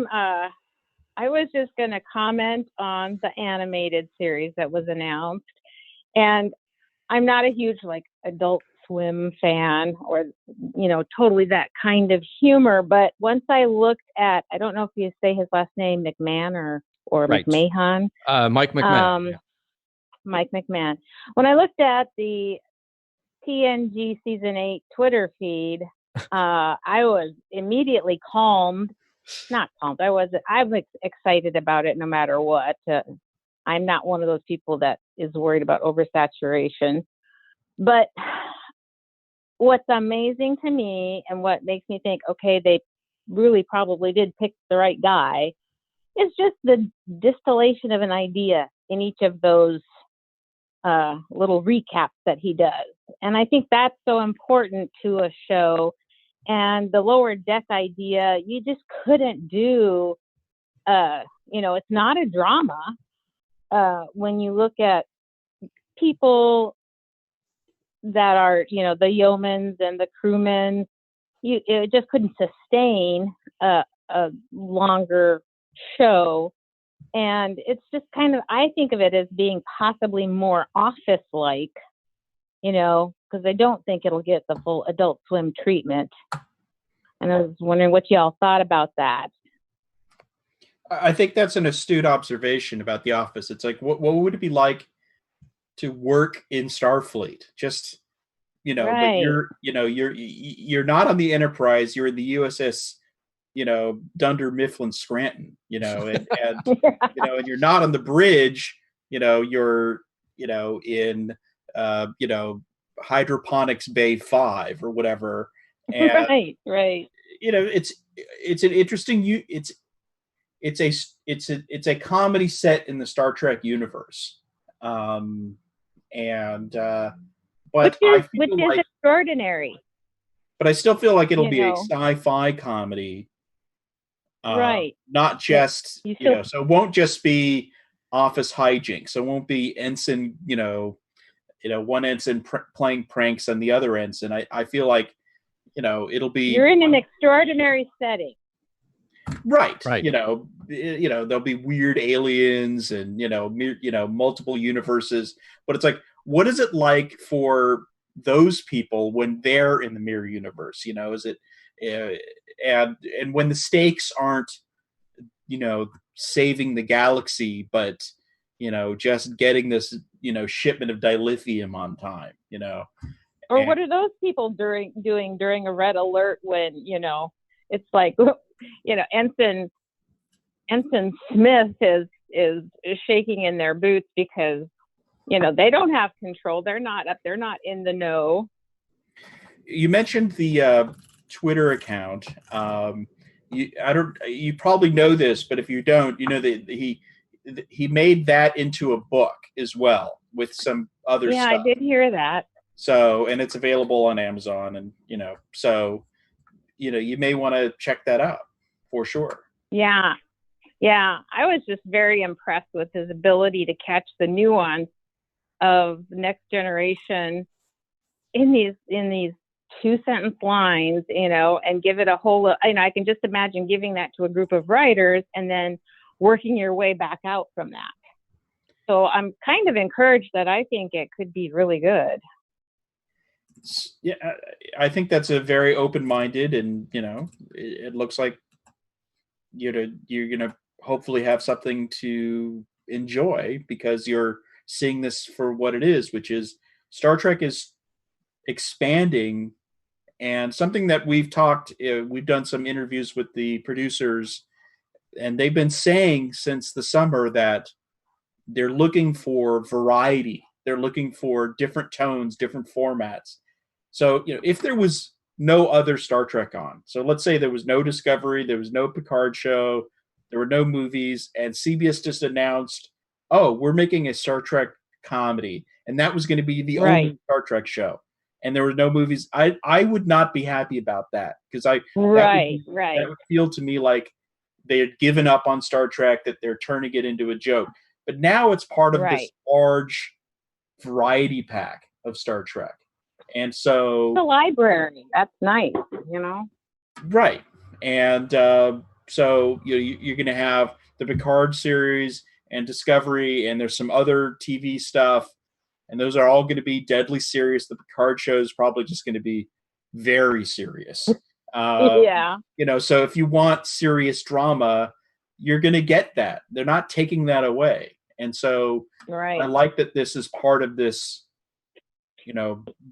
was just going to comment on the animated series that was announced, and I'm not a huge Adult Swim fan or, totally that kind of humor. But once I looked at, I don't know if you say his last name, McMahon or right. McMahon. Mike McMahon. Mike McMahon. When I looked at the TNG season 8 Twitter feed, I was immediately calmed. Not calmed. I'm excited about it no matter what. I'm not one of those people that is worried about oversaturation. But what's amazing to me and what makes me think, okay, they really probably did pick the right guy, is just the distillation of an idea in each of those little recaps that he does. And I think that's so important to a show. And the lower deck idea, you just couldn't do, it's not a drama. When you look at people that are, the yeomans and the crewmen, it just couldn't sustain a longer show. And it's just kind of, I think of it as being possibly more Office-like, because I don't think it'll get the full Adult Swim treatment. And I was wondering what y'all thought about that. I think that's an astute observation about The Office. It's like, what would it be like to work in Starfleet? Just, Right. but you're not on the Enterprise. You're in the USS, Dunder Mifflin Scranton, and and you're not on the bridge. You're, in, Hydroponics Bay 5 or whatever. And, right. It's an interesting, it's a comedy set in the Star Trek universe. But which is extraordinary. But I still feel like it'll be a sci-fi comedy. Right. Not just, so it won't just be office hijinks. So it won't be ensign, one ensign playing pranks on the other ensign. I feel like, it'll be. You're in an extraordinary setting. Right. There'll be weird aliens and, multiple universes, but it's like, what is it like for those people when they're in the mirror universe? Is it, and when the stakes aren't, saving the galaxy, but, just getting this, shipment of dilithium on time, Or what are those people doing during a red alert when, it's like, Ensign Smith is shaking in their boots because, they don't have control. They're not in the know. You mentioned the Twitter account. You probably know this, but if you don't, that he made that into a book as well with some other stuff. Yeah, I did hear that. So, and it's available on Amazon, and so you may want to check that out for sure. Yeah. I was just very impressed with his ability to catch the nuance of Next Generation in these 2-sentence lines, and give it a whole. I can just imagine giving that to a group of writers and then working your way back out from that. So I'm kind of encouraged that I think it could be really good. Yeah, I think that's a very open-minded, and it looks like you're gonna hopefully have something to enjoy because you're seeing this for what it is, which is Star Trek is expanding, and something that we've done some interviews with the producers, and they've been saying since the summer that they're looking for variety. They're looking for different tones, different formats. So, if there was no other Star Trek on, so let's say there was no Discovery, there was no Picard show, there were no movies, and CBS just announced, oh, we're making a Star Trek comedy, and that was going to be the only Star Trek show, and there were no movies, I would not be happy about that, because that would feel to me like they had given up on Star Trek, that they're turning it into a joke. But now it's part of this large variety pack of Star Trek. And so the library, that's nice, Right. And so you're going to have the Picard series and Discovery, and there's some other TV stuff, and those are all going to be deadly serious. The Picard show is probably just going to be very serious. Yeah. So if you want serious drama, you're going to get that. They're not taking that away. And so I like that this is part of this,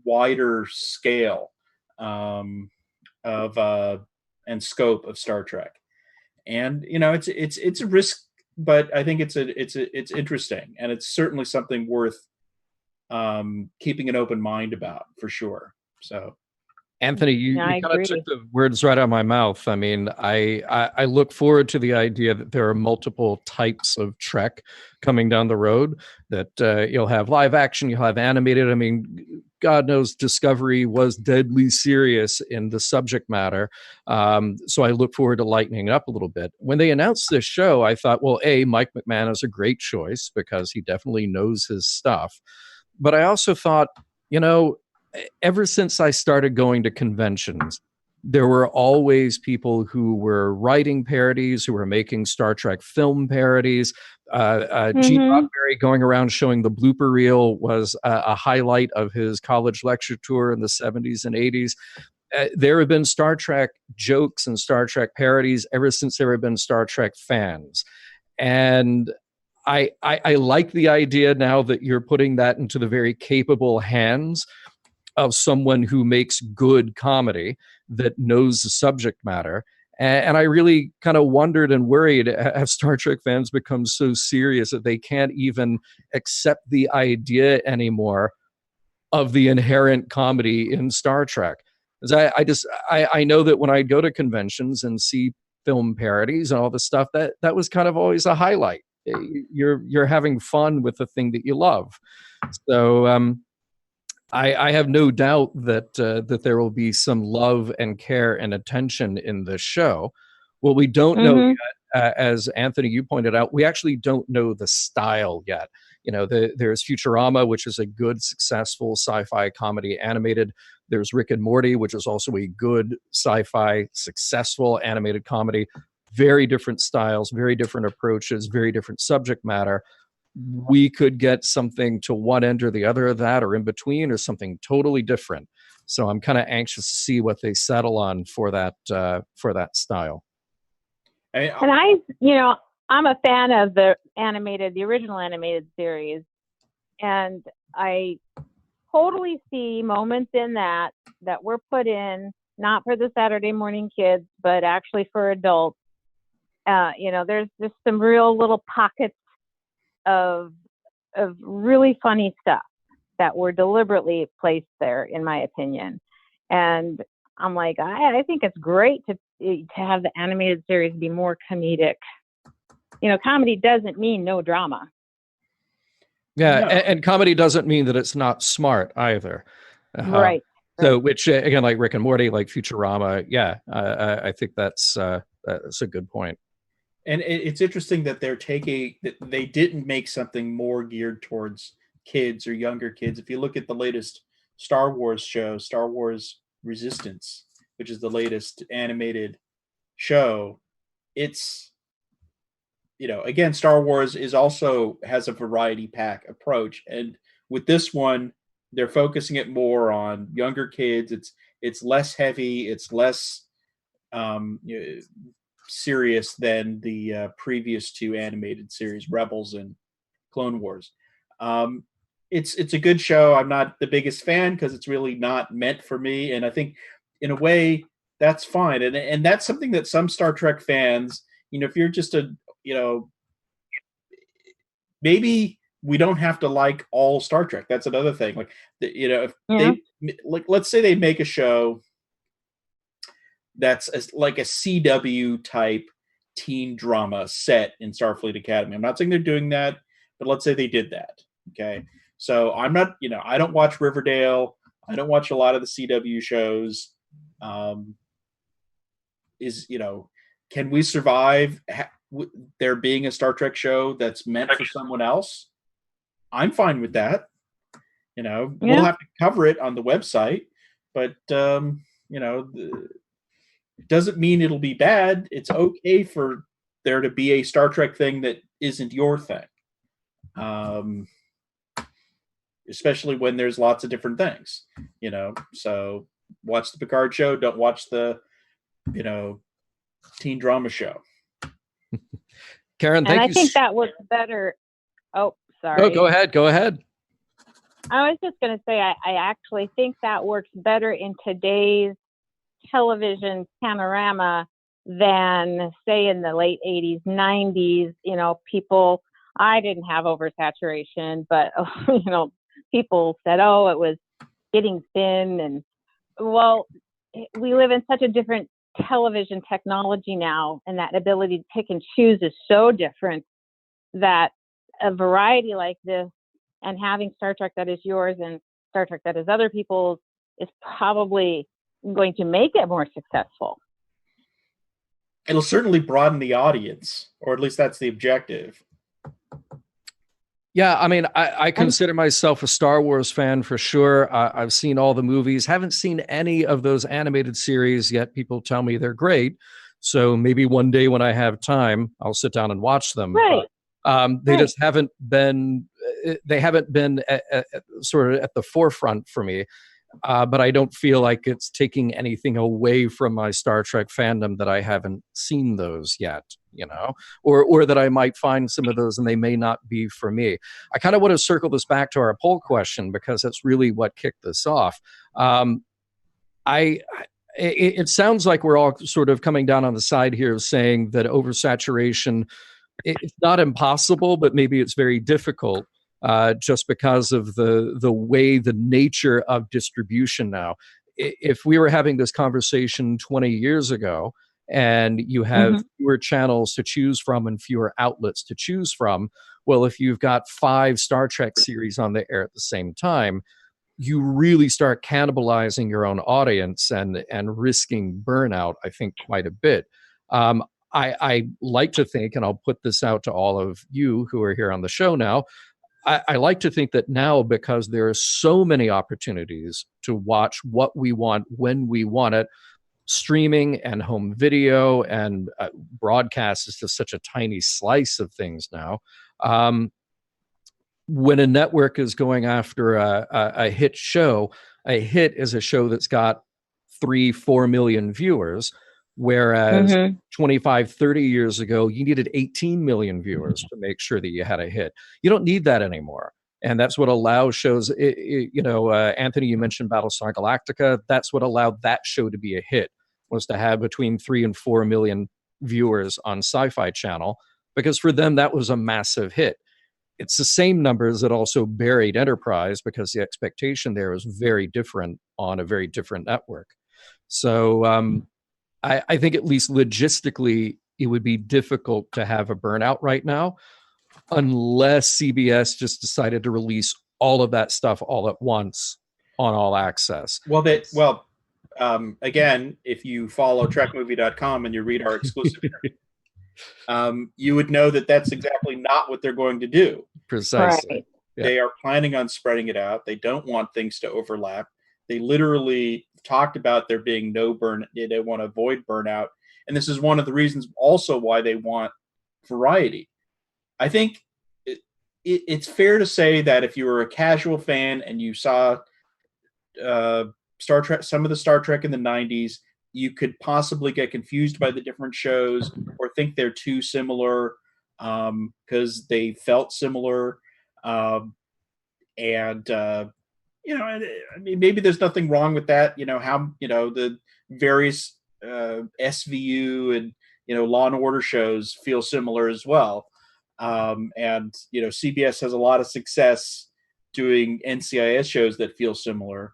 wider scale of and scope of Star Trek. And it's a risk, but I think it's interesting, and it's certainly something worth keeping an open mind about for sure. So, Anthony, you kind of took the words right out of my mouth. I mean, I look forward to the idea that there are multiple types of Trek coming down the road, that you'll have live action, you'll have animated. I mean, God knows Discovery was deadly serious in the subject matter. So I look forward to lightening it up a little bit. When they announced this show, I thought, well, Mike McMahon is a great choice because he definitely knows his stuff. But I also thought, ever since I started going to conventions, there were always people who were writing parodies, who were making Star Trek film parodies. Gene Roddenberry going around showing the blooper reel was a highlight of his college lecture tour in the 70s and 80s. There have been Star Trek jokes and Star Trek parodies ever since there have been Star Trek fans. And I like the idea now that you're putting that into the very capable hands of someone who makes good comedy that knows the subject matter. And I really kind of wondered and worried, have Star Trek fans become so serious that they can't even accept the idea anymore of the inherent comedy in Star Trek? Because I know that when I go to conventions and see film parodies and all this stuff, that was kind of always a highlight. You're having fun with the thing that you love. So I have no doubt that there will be some love and care and attention in this show. What we don't know yet, as Anthony, you pointed out, we actually don't know the style yet. You know, there's Futurama, which is a good, successful sci-fi comedy animated. There's Rick and Morty, which is also a good sci-fi, successful animated comedy. Very different styles, very different approaches, very different subject matter. We could get something to one end or the other of that, or in between, or something totally different. So I'm kind of anxious to see what they settle on for that style. And I'm a fan of the original animated series, and I totally see moments in that were put in not for the Saturday morning kids, but actually for adults. There's just some real little pockets of really funny stuff that were deliberately placed there, in my opinion. And I'm like, I think it's great to have the animated series be more comedic. Comedy doesn't mean no drama. Yeah, no. And comedy doesn't mean that it's not smart either. Right. So, which again, like Rick and Morty, like Futurama, I think that's a good point. And it's interesting that they didn't make something more geared towards kids or younger kids. If you look at the latest Star Wars show, Star Wars Resistance, which is the latest animated show, it's, again, Star Wars has a variety pack approach. And with this one, they're focusing it more on younger kids. It's less heavy. It's less serious than the previous two animated series, Rebels and Clone Wars. It's a good show. I'm not the biggest fan because it's really not meant for me, and I think in a way that's fine. And that's something that some Star Trek fans, if you're just maybe we don't have to like all Star Trek. That's another thing. Let's say they make a show that's like a CW type teen drama set in Starfleet Academy. I'm not saying they're doing that, but let's say they did that. Okay. So I'm not, I don't watch Riverdale. I don't watch a lot of the CW shows. Can we survive there being a Star Trek show that's meant for someone else? I'm fine with that. We'll have to cover it on the website, but it doesn't mean it'll be bad. It's okay for there to be a Star Trek thing that isn't your thing. Especially when there's lots of different things, so watch the Picard show. Don't watch the, teen drama show. Karen, thank you. And I think that was better. Oh, sorry. Oh, go ahead. I was just going to say, I actually think that works better in today's television panorama than, say, in the late 80s, 90s. People, I didn't have oversaturation, but, people said, oh, it was getting thin. And, well, we live in such a different television technology now, and that ability to pick and choose is so different that a variety like this and having Star Trek that is yours and Star Trek that is other people's is probably going to make it more successful. It'll certainly broaden the audience, or at least that's the objective. Yeah, I mean, I consider myself a Star Wars fan for sure. I've seen all the movies, haven't seen any of those animated series yet. People tell me they're great. So maybe one day when I have time, I'll sit down and watch them. Right. They just haven't been, sort of at the forefront for me. But I don't feel like it's taking anything away from my Star Trek fandom that I haven't seen those yet, or that I might find some of those and they may not be for me. I kind of want to circle this back to our poll question because that's really what kicked this off. It sounds like we're all sort of coming down on the side here saying that oversaturation, it's not impossible, but maybe it's very difficult. Just because of the way, the nature of distribution now. If we were having this conversation 20 years ago and you have fewer channels to choose from and fewer outlets to choose from, well, if you've got 5 Star Trek series on the air at the same time, you really start cannibalizing your own audience and risking burnout, I think, quite a bit. I like to think, and I'll put this out to all of you who are here on the show now, I like to think that now, because there are so many opportunities to watch what we want when we want it, streaming and home video and broadcast is just such a tiny slice of things now. When a network is going after a hit show, a hit is a show that's got 3-4 million viewers. Whereas 25, 30 years ago, you needed 18 million viewers to make sure that you had a hit. You don't need that anymore. And that's what allows shows, Anthony, you mentioned Battlestar Galactica. That's what allowed that show to be a hit, was to have between 3 and 4 million viewers on Sci-Fi Channel, because for them, that was a massive hit. It's the same numbers that also buried Enterprise, because the expectation there was very different on a very different network. So, I think at least logistically, it would be difficult to have a burnout right now, unless CBS just decided to release all of that stuff all at once on All Access. Again, if you follow TrekMovie.com and you read our exclusive you would know that that's exactly not what they're going to do. Precisely. Right. Yeah. They are planning on spreading it out. They don't want things to overlap. They literally talked about there being no burn. They want to avoid burnout. And this is one of the reasons also why they want variety. I think it's fair to say that if you were a casual fan and you saw Star Trek, some of the Star Trek in the 90s, you could possibly get confused by the different shows or think they're too similar because they felt similar. I mean, maybe there's nothing wrong with that. The various SVU and Law and Order shows feel similar as well. CBS has a lot of success doing NCIS shows that feel similar,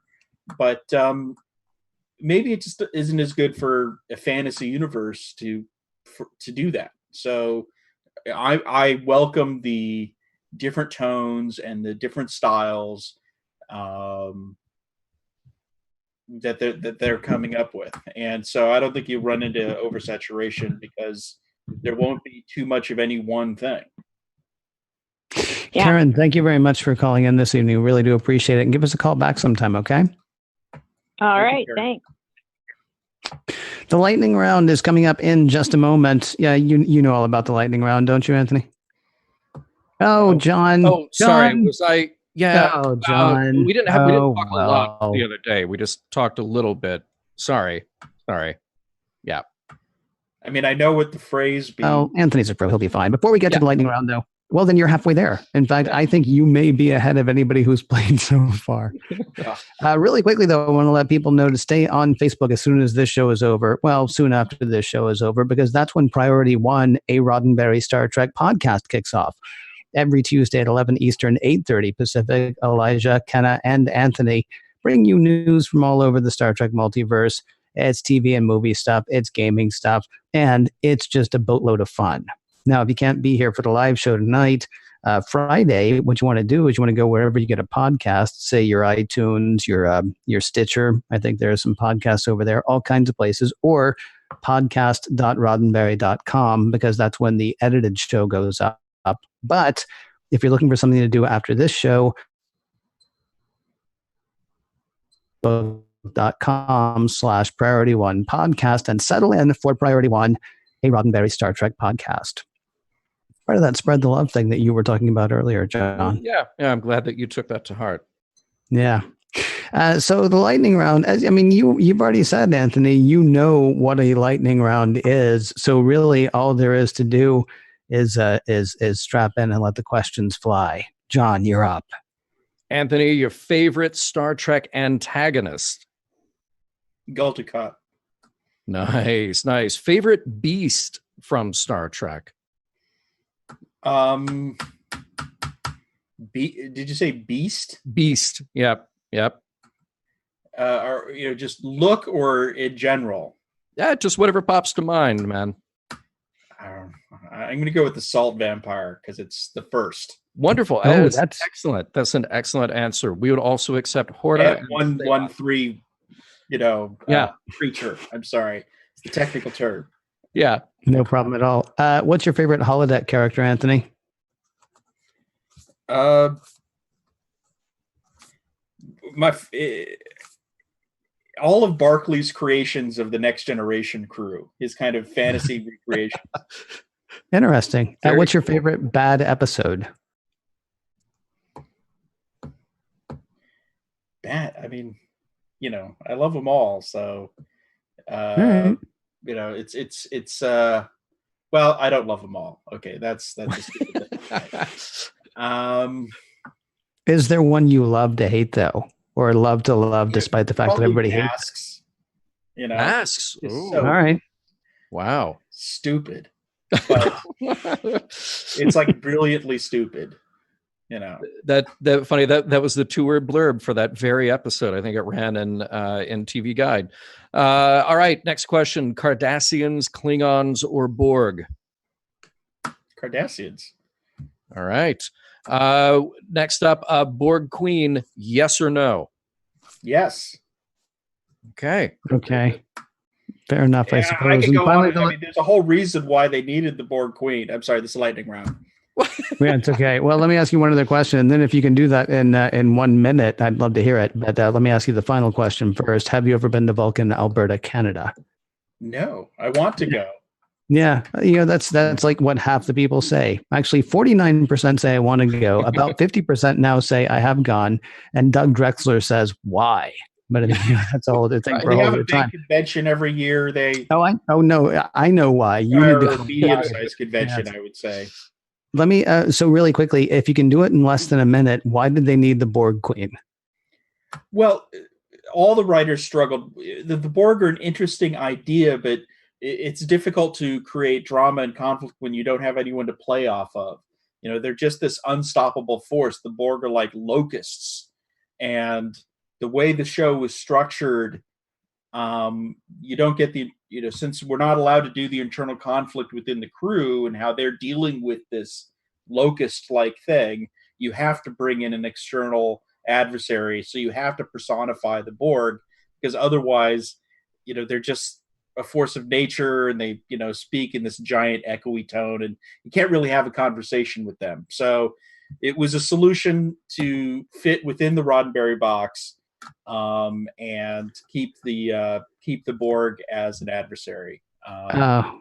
but maybe it just isn't as good for a fantasy universe to do that. So I welcome the different tones and the different styles that they're coming up with. And so I don't think you run into oversaturation because there won't be too much of any one thing. Yeah. Karen, thank you very much for calling in this evening. We really do appreciate it. And give us a call back sometime, okay? All right, thanks. The lightning round is coming up in just a moment. Yeah, you know all about the lightning round, don't you, Anthony? Oh, John. Oh, sorry. Was I? Yeah. Oh, John. We didn't talk a lot the other day. We just talked a little bit. Sorry. Yeah. I mean, I know what the phrase be. Oh, Anthony's a pro. He'll be fine. Before we get to the lightning round, though, well, then you're halfway there. In fact, I think you may be ahead of anybody who's played so far. Really quickly, though, I want to let people know to stay on Facebook as soon as this show is over. Well, soon after this show is over, because that's when Priority 1, a Roddenberry Star Trek podcast, kicks off. Every Tuesday at 11 Eastern, 8:30 Pacific, Elijah, Kenna, and Anthony bring you news from all over the Star Trek multiverse. It's TV and movie stuff, it's gaming stuff, and it's just a boatload of fun. Now, if you can't be here for the live show tonight, Friday, what you want to do is you want to go wherever you get a podcast, say your iTunes, your Stitcher. I think there are some podcasts over there, all kinds of places, or podcast.roddenberry.com, because that's when the edited show goes up. But if you're looking for something to do after this show, facebook.com/Priority1 podcast and settle in for Priority One, a Roddenberry Star Trek podcast. Part of that spread the love thing that you were talking about earlier, John. Yeah, I'm glad that you took that to heart. Yeah. So the lightning round, you've already said, Anthony, you know what a lightning round is. So really all there is to do is strap in and let the questions fly. John, you're up. Anthony, your favorite Star Trek antagonist? Gulticott. Nice. Favorite beast from Star Trek? Did you say beast? Beast. Yep. Or just look or in general? Yeah, just whatever pops to mind, man. I'm going to go with the salt vampire because it's the first. Wonderful. Oh, that's excellent. That's an excellent answer. We would also accept Horta. 1-1-3, creature. I'm sorry. It's the technical term. Yeah. No problem at all. What's your favorite holodeck character, Anthony? All of Barclay's creations of the Next Generation crew, his kind of fantasy recreation. Interesting. What's your favorite bad episode? Bad. I love them all. So, right. it's well, I don't love them all. Okay, that's a stupid thing. Is there one you love to hate though, or love to love, despite the fact that everybody hates? Masks. So all right. Wow. Stupid, but it's like brilliantly stupid. That funny that was the 2-word blurb for that very episode. I think it ran in TV Guide. All right, next question: Cardassians, Klingons, or Borg? Cardassians. All right. Next up, Borg Queen, yes or no? Yes. Okay. Fair enough, I suppose. I can go on. There's a whole reason why they needed the Borg Queen. I'm sorry, this is a lightning round. Yeah, it's okay. Well, let me ask you one other question, and then if you can do that in 1 minute, I'd love to hear it. But let me ask you the final question first. Have you ever been to Vulcan, Alberta, Canada? No, I want to go. Yeah, that's like what half the people say. Actually, 49% say I want to go. About 50% now say I have gone, and Doug Drexler says why. But that's a whole other thing for a whole other time. Big convention every year. I know why. You need to medium-sized convention, I would say. Let me, so really quickly, if you can do it in less than a minute, why did they need the Borg Queen? Well, all the writers struggled. The Borg are an interesting idea, but it's difficult to create drama and conflict when you don't have anyone to play off of. They're just this unstoppable force. The Borg are like locusts. And the way the show was structured, you don't get since we're not allowed to do the internal conflict within the crew and how they're dealing with this locust-like thing, you have to bring in an external adversary. So you have to personify the Borg, because otherwise, they're just a force of nature, and they, speak in this giant echoey tone, and you can't really have a conversation with them. So it was a solution to fit within the Roddenberry box, and keep the Borg as an adversary.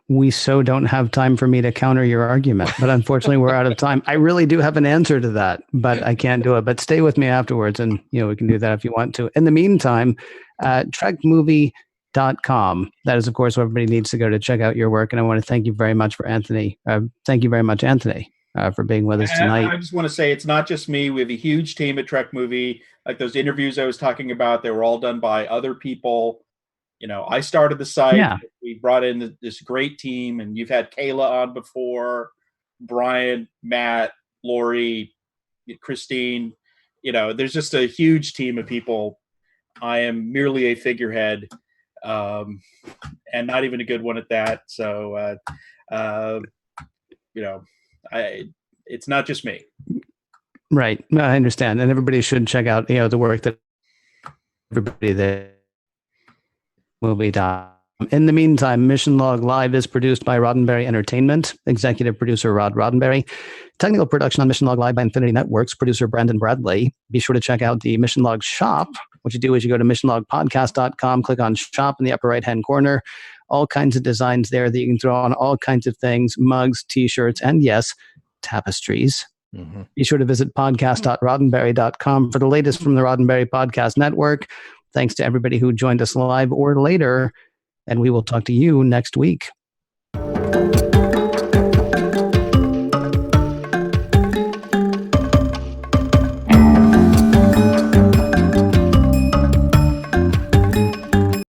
We so don't have time for me to counter your argument, but unfortunately we're out of time. I really do have an answer to that, but I can't do it. But stay with me afterwards, and we can do that if you want to. In the meantime, TrekMovie.com. That is, of course, where everybody needs to go to check out your work. And I want to thank you very much, Anthony, for being with us tonight. I just want to say it's not just me. We have a huge team at Trek Movie. Like those interviews I was talking about, they were all done by other people. I started the site. Yeah. We brought in this great team, and you've had Kayla on before, Brian, Matt, Lori, Christine. There's just a huge team of people. I am merely a figurehead, and not even a good one at that. So, it's not just me. Right. No, I understand. And everybody should check out, the work that everybody there movie.com. In the meantime, Mission Log Live is produced by Roddenberry Entertainment, executive producer Rod Roddenberry, technical production on Mission Log Live by Infinity Networks, producer Brandon Bradley. Be sure to check out the Mission Log shop. What you do is you go to missionlogpodcast.com, click on shop in the upper right-hand corner. All kinds of designs there that you can throw on all kinds of things, mugs, t-shirts, and yes, tapestries. Mm-hmm. Be sure to visit podcast.roddenberry.com for the latest from the Roddenberry Podcast Network. Thanks to everybody who joined us live or later, and we will talk to you next week.